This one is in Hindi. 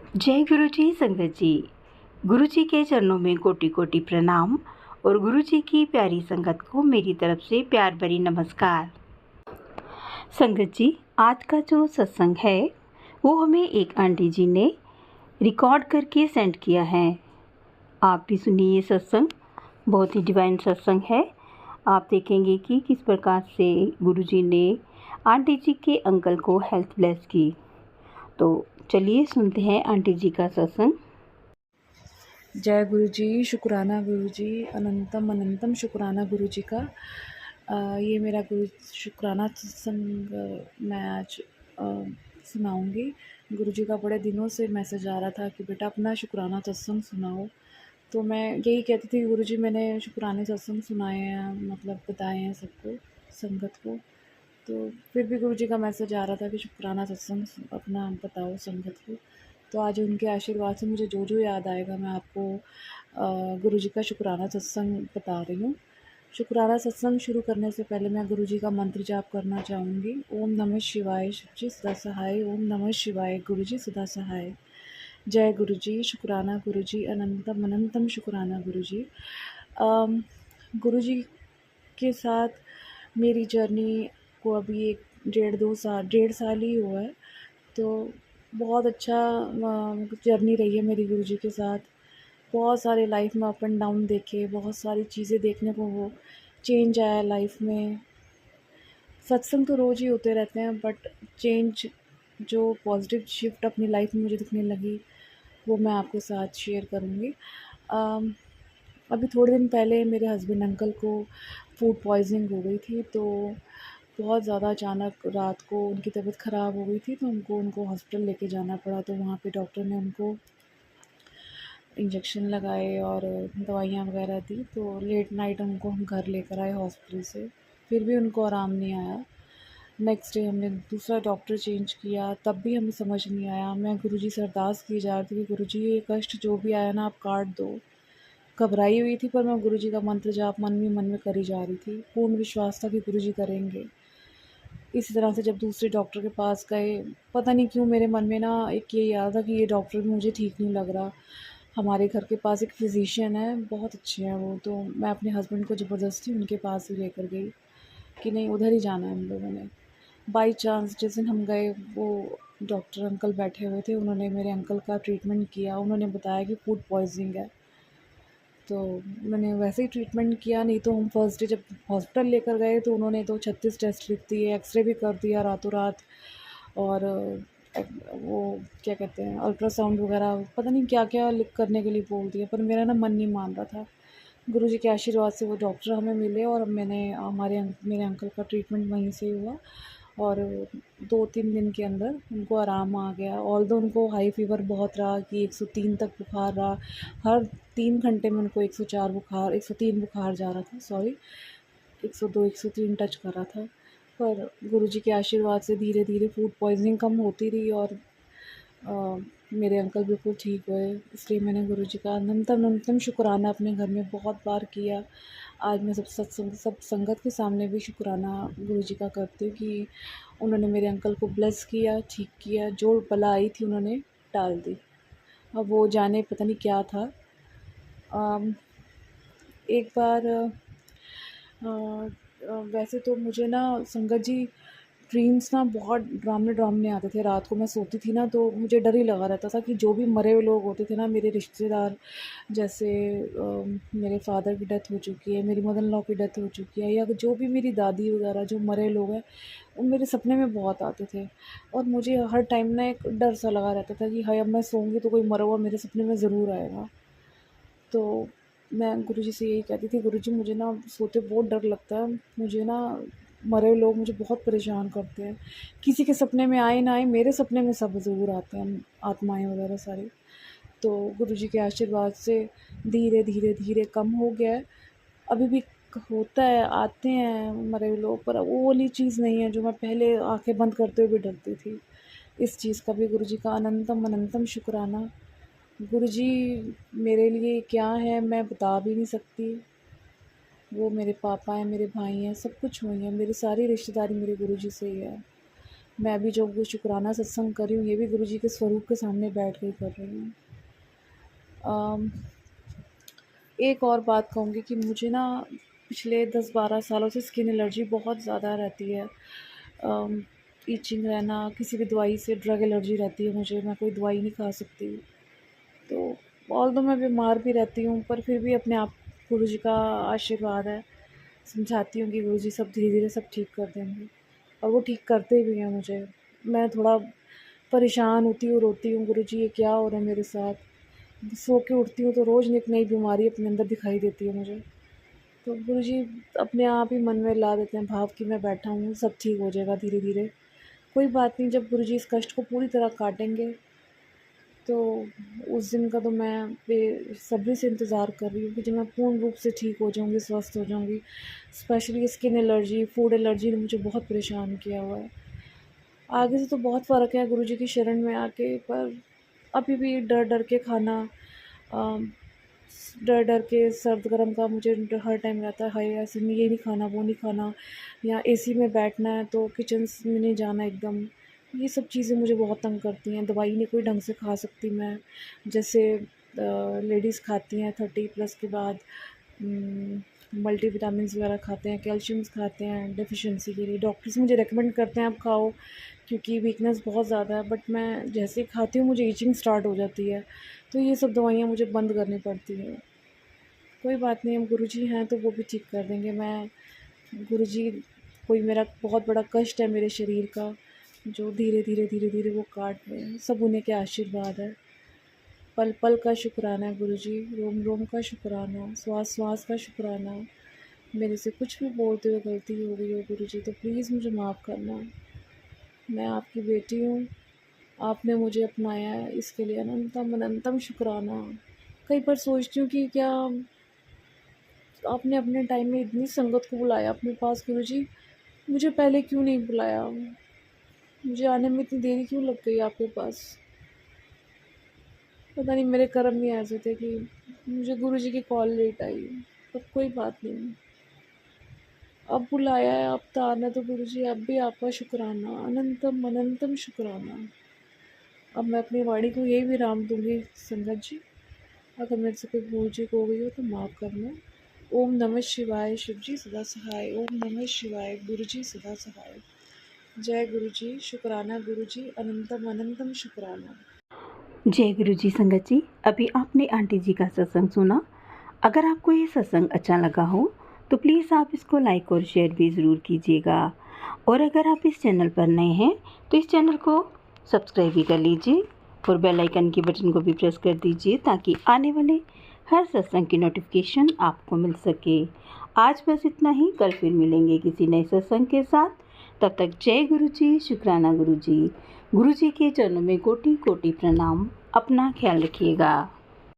जय गुरु जी संगत जी। गुरु जी के चरणों में कोटि कोटि प्रणाम और गुरु जी की प्यारी संगत को मेरी तरफ से प्यार भरी नमस्कार। संगत जी, आज का जो सत्संग है वो हमें एक आंटी जी ने रिकॉर्ड करके सेंड किया है। आप भी सुनिए, ये सत्संग बहुत ही डिवाइन सत्संग है। आप देखेंगे कि किस प्रकार से गुरु जी ने आंटी जी के अंकल को हेल्थ ब्लेस की। तो चलिए सुनते हैं आंटी जी का सत्संग। जय गुरु जी, शुक्राना गुरु जी, अनंतम अनंतम शुक्राना गुरु जी का। ये मेरा गुरु शुक्राना सत्संग मैं आज सुनाऊंगी। गुरु जी का बड़े दिनों से मैसेज आ रहा था कि बेटा अपना शुक्राना सत्संग सुनाओ। तो मैं यही कहती थी, गुरु जी मैंने शुक्राने सत्संग सुनाए हैं, मतलब बताए हैं सबको, संगत को। तो फिर भी गुरु जी का मैसेज आ रहा था कि शुक्राना सत्संग अपना बताओ संगत को। तो आज उनके आशीर्वाद से मुझे जो जो याद आएगा मैं आपको गुरु जी का शुक्राना सत्संग बता रही हूँ। शुक्राना सत्संग शुरू करने से पहले मैं गुरु जी का मंत्र जाप करना चाहूँगी। ओम नमः शिवाय, शिव जी सदा सहाय। ओम नमः शिवाय, गुरु जी सदा सहाय। जय गुरु जी, शुक्राना गुरु जी, अनंतम अनंतम शुक्राना गुरु जी। गुरु जी के साथ मेरी जर्नी को अभी 1 डेढ़ 2 साल 1.5 साल ही हुआ है। तो बहुत अच्छा जर्नी रही है मेरी गुरु जी के साथ। बहुत सारे लाइफ में अप एंड डाउन देखे, बहुत सारी चीज़ें देखने को वो चेंज आया लाइफ में। सत्संग तो रोज़ ही होते रहते हैं, बट चेंज जो पॉजिटिव शिफ्ट अपनी लाइफ में मुझे दिखने लगी वो मैं आपके साथ शेयर करूँगी। अभी थोड़े दिन पहले मेरे हस्बैंड अंकल को फूड पॉइजनिंग हो गई थी। तो बहुत ज़्यादा अचानक रात को उनकी तबीयत ख़राब हो गई थी, तो उनको हॉस्पिटल लेके जाना पड़ा। तो वहाँ पे डॉक्टर ने उनको इंजेक्शन लगाए और दवाइयाँ वगैरह दी। तो लेट नाइट उनको हम घर लेकर आए हॉस्पिटल से, फिर भी उनको आराम नहीं आया। नेक्स्ट डे हमने दूसरा डॉक्टर चेंज किया, तब भी हमें समझ नहीं आया। मैं गुरुजी से अरदास की जा रही थी कि गुरुजी ये कष्ट जो भी आया ना आप काट दो। घबराई हुई थी, पर मैं गुरुजी का मंत्र जाप मन में करी जा रही थी। पूर्ण विश्वास था कि गुरुजी करेंगे। इसी तरह से जब दूसरे डॉक्टर के पास गए, पता नहीं क्यों मेरे मन में ना एक ये याद था कि ये डॉक्टर भी मुझे ठीक नहीं लग रहा। हमारे घर के पास एक फिजिशियन है, बहुत अच्छे हैं वो। तो मैं अपने हस्बैंड को ज़बरदस्ती उनके पास ही लेकर गई कि नहीं उधर ही जाना है हम लोगों ने। बाई चांस जिस दिन हम गए, वो डॉक्टर अंकल बैठे हुए थे। उन्होंने मेरे अंकल का ट्रीटमेंट किया। उन्होंने बताया कि फूड पॉइजनिंग है। तो मैंने वैसे ही ट्रीटमेंट किया। नहीं तो हम फर्स्ट डे जब हॉस्पिटल लेकर गए तो उन्होंने तो 36 टेस्ट लिख दिए, एक्सरे भी कर दिया रातों रात। और वो क्या कहते हैं, अल्ट्रासाउंड वगैरह पता नहीं क्या क्या लिख करने के लिए बोल दिया। पर मेरा ना मन नहीं मान रहा था। गुरुजी के आशीर्वाद से वो डॉक्टर हमें मिले और मैंने मेरे अंकल का ट्रीटमेंट वहीं से हुआ। और 2-3 दिन के अंदर उनको आराम आ गया। ऑल्दो उनको हाई फ़ीवर बहुत रहा कि 103 तक बुखार रहा। हर 3 घंटे में उनको 104 बुखार, 103 बुखार जा रहा था, सॉरी 102 103 टच कर रहा था। पर गुरुजी के आशीर्वाद से धीरे धीरे फूड पॉइजनिंग कम होती रही और मेरे अंकल बिल्कुल ठीक हुए। इसलिए मैंने गुरुजी का अनंतम अनंतम शुक्राना अपने घर में बहुत बार किया। आज मैं सब संगत के सामने भी शुक्राना गुरुजी का करती हूँ कि उन्होंने मेरे अंकल को ब्लेस किया, ठीक किया। जो बला आई थी उन्होंने टाल दी। अब वो जाने पता नहीं क्या था। एक बार वैसे तो मुझे ना संगत जी ड्रीम्स ना बहुत डरावने डरावने आते थे। रात को मैं सोती थी ना तो मुझे डर ही लगा रहता था कि जो भी मरे हुए लोग होते थे ना, मेरे रिश्तेदार, जैसे मेरे फादर की डेथ हो चुकी है, मेरी मदर इन लॉ की डेथ हो चुकी है, या जो भी मेरी दादी वगैरह जो मरे लोग हैं, वो मेरे सपने में बहुत आते थे। और मुझे हर टाइम ना एक डर सा लगा रहता था कि हाय अब मैं सोऊंगी तो कोई मरा हुआ मेरे सपने में ज़रूर आएगा। तो मैं गुरुजी से यही कहती थी, गुरुजी मुझे ना सोते बहुत डर लगता है। मुझे ना मरे हुए लोग मुझे बहुत परेशान करते हैं। किसी के सपने में आए ना आए, मेरे सपने में सब ज़रूर आते हैं, आत्माएँ वगैरह सारी। तो गुरुजी के आशीर्वाद से धीरे धीरे धीरे कम हो गया है। अभी भी होता है, आते हैं मरे हुए लोग, पर वो वाली चीज़ नहीं है जो मैं पहले आँखें बंद करते हुए भी डरती थी। इस चीज़ का भी गुरुजी का अनंतम अनंतम शुक्राना। गुरुजी मेरे लिए क्या है मैं बता भी नहीं सकती। वो मेरे पापा हैं, मेरे भाई हैं, सब कुछ वही है। मेरी सारी रिश्तेदारी मेरे गुरुजी से ही है। मैं भी जो शुक्राना सत्संग कर रही हूँ, ये भी गुरु जी के स्वरूप के सामने बैठ के ही कर रही हूँ। एक और बात कहूँगी कि मुझे ना पिछले 10-12 सालों से स्किन एलर्जी बहुत ज़्यादा रहती है। ईचिंग रहना, किसी भी दवाई से ड्रग एलर्जी रहती है मुझे, मैं कोई दवाई नहीं खा सकती। तो ऑल्दो मैं बीमार भी रहती हूँ, पर फिर भी अपने आप गुरु जी का आशीर्वाद है। समझाती हूँ कि गुरु जी सब धीरे-धीरे सब ठीक कर देंगे, और वो ठीक करते भी हैं मुझे। मैं थोड़ा परेशान होती हूँ, रोती हूँ, गुरु जी ये क्या हो रहा है मेरे साथ? सो के उठती हूँ तो रोज़ एक नई बीमारी अपने अंदर दिखाई देती है मुझे। तो गुरु जी अपने आप ही मन में ला देते हैं भाव कि मैं बैठा हूँ, सब ठीक हो जाएगा धीरे-धीरे। कोई बात नहीं, जब गुरु जी इस कष्ट को पूरी तरह काटेंगे, तो उस दिन का तो मैं बेसब्री से इंतज़ार कर रही हूँ कि जब मैं पूर्ण रूप से ठीक हो जाऊँगी, स्वस्थ हो जाऊँगी। Specially skin allergy, food allergy ने मुझे बहुत परेशान किया हुआ है। आगे से तो बहुत फ़र्क है गुरु जी की शरण में आके, पर अभी भी डर-डर के खाना, अ, डर-डर के सर्द-गरम का मुझे हर टाइम रहता है, हाय ऐसे नहीं, ये नहीं खाना, वो नहीं खाना, या एसी में बैठना है तो किचन में नहीं जाना एकदम। ये सब चीज़ें मुझे बहुत तंग करती हैं। दवाई नहीं कोई ढंग से खा सकती मैं, जैसे लेडीज़ खाती हैं 30 प्लस के बाद। मल्टीविटामिन्स वगैरह खाते हैं, कैल्शियम्स खाते हैं डेफिशिएंसी के लिए। डॉक्टर्स मुझे रेकमेंड करते हैं आप खाओ, क्योंकि वीकनेस बहुत ज़्यादा है, बट मैं जैसे ही खाती हूँ मुझे ईचिंग स्टार्ट हो जाती है। तो ये सब दवाइयाँ मुझे बंद करनी पड़ती हैं। कोई बात नहीं, हम गुरुजी हैं तो वो भी ठीक कर देंगे। मैं गुरुजी, कोई मेरा बहुत बड़ा कष्ट है मेरे शरीर का, जो धीरे-धीरे वो काट रहे हैं, सब उन्हीं के आशीर्वाद है। पल-पल का शुक्राना है गुरुजी, रोम-रोम का शुक्राना, श्वास-श्वास का शुक्राना। मेरे से कुछ भी बोलते हुए गलती हो गई हो गुरुजी तो प्लीज़ मुझे माफ़ करना। मैं आपकी बेटी हूँ, आपने मुझे अपनाया है, इसके लिए अनंतम अनंतम शुक्राना। कई बार सोचती हूँ कि क्या आपने अपने टाइम में इतनी संगत को बुलाया अपने पास गुरुजी, मुझे पहले क्यों नहीं बुलाया? मुझे आने में इतनी देरी क्यों लग गई आपके पास? पता नहीं मेरे कर्म ही ऐसे थे कि मुझे गुरुजी की कॉल लेट आई। पर कोई बात नहीं, अब बुलाया है, अब तो आना, तो गुरुजी अब भी आपका शुक्राना, अनंतम अनंतम शुक्राना। अब मैं अपनी वाणी को यही विराम दूँगी संगत जी। अगर मेरे से कोई भूल चूक हो गई हो तो माफ़ करना। ओम नमः शिवाय, शिव जी सदा सहाय। ओम नमः शिवाय, गुरु जी सदा सहाय। जय गुरु जी, शुक्राना गुरु जी, अनंतम अनंतम शुक्राना। जय गुरु जी। संगत जी, अभी आपने आंटी जी का सत्संग सुना। अगर आपको ये सत्संग अच्छा लगा हो तो प्लीज़ आप इसको लाइक और शेयर भी ज़रूर कीजिएगा। और अगर आप इस चैनल पर नए हैं तो इस चैनल को सब्सक्राइब भी कर लीजिए और बेल आइकन के बटन को भी प्रेस कर दीजिए ताकि आने वाले हर सत्संग की नोटिफिकेशन आपको मिल सके। आज बस इतना ही, कल फिर मिलेंगे किसी नए सत्संग के साथ। तब तक जय गुरु जी, शुक्राना गुरु जी। गुरु जी के चरणों में कोटि कोटि प्रणाम। अपना ख्याल रखिएगा।